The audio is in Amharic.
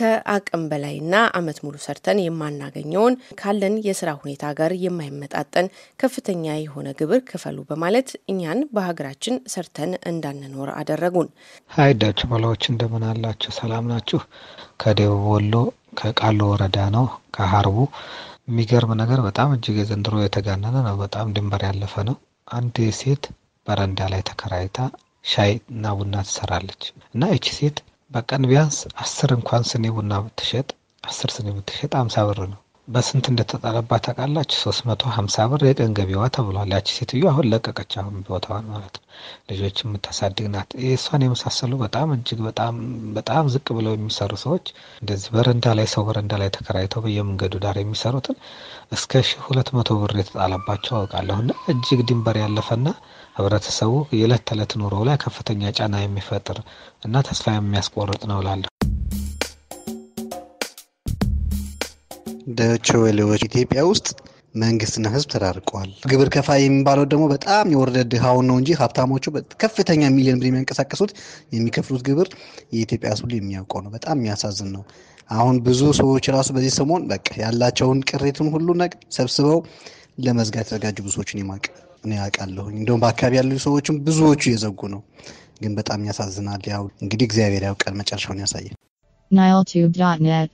ከአቅም በላይና አመት ሙሉ ሰርተን የማናገኘውን ካለን የስራ ሁኔታ ጋር የማይመጣጠን ከፍተኛ የሆነ ግብር ክፈሉ በማለት እኛን በሀገራችን ሰርተን እንዳንኖር አደረጉን። ሃይዳችሁ ባላዎች እንደምን አላችሁ? ሰላም ናችሁ? ከደቡብ ወሎ ከቃሉ ወረዳ ነው ከሀርቡ። የሚገርም ነገር በጣም እጅግ ዘንድሮ የተጋነነ ነው። በጣም ድንበር ያለፈ ነው። አንድ ሴት በረንዳ ላይ ተከራይታ ሻይ እና ቡና ትሰራለች እና እቺ ሴት በቀን ቢያንስ 10 እንኳን ስኒ ቡና ብትሸጥ 10 ስኒ ብትሸጥ 50 ብር ነው። በስንት እንደተጣለባት ታውቃላችሁ? 350 ብር የቀን ገቢዋ ተብሏል። ያቺ ሴትዮ አሁን ለቀቀች፣ አሁን ቦታዋን ማለት ነው። ልጆች የምታሳድግ ናት። እሷን የመሳሰሉ በጣም እጅግ በጣም ዝቅ ብለው የሚሰሩ ሰዎች እንደዚህ በረንዳ ላይ ሰው በረንዳ ላይ ተከራይተው በየመንገዱ ዳር የሚሰሩትን እስከ 1200 ብር የተጣለባቸው አውቃለሁና እጅግ ድንበር ያለፈና ህብረተሰቡ የዕለት ተዕለት ኑሮ ላይ ከፍተኛ ጫና የሚፈጥር እና ተስፋ የሚያስቆርጥ ነው እላለሁ። ደቸወሌዎች ኢትዮጵያ ውስጥ መንግስትና ህዝብ ተራርቀዋል። ግብር ከፋይ የሚባለው ደግሞ በጣም የወረደ ድሃው ነው እንጂ ሀብታሞቹ ከፍተኛ ሚሊዮን ብር የሚያንቀሳቅሱት የሚከፍሉት ግብር የኢትዮጵያ ሁሉ የሚያውቀው ነው። በጣም የሚያሳዝን ነው። አሁን ብዙ ሰዎች ራሱ በዚህ ሰሞን በቃ ያላቸውን ቅሬቱን ሁሉ ነገር ሰብስበው ለመዝጋት የተዘጋጁ ብዙዎችን እኔ ያውቃለሁኝ። እንደውም በአካባቢ ያሉ ሰዎችም ብዙዎቹ እየዘጉ ነው። ግን በጣም ያሳዝናል። ያው እንግዲህ እግዚአብሔር ያውቃል፣ መጨረሻውን ያሳያል። niletube.net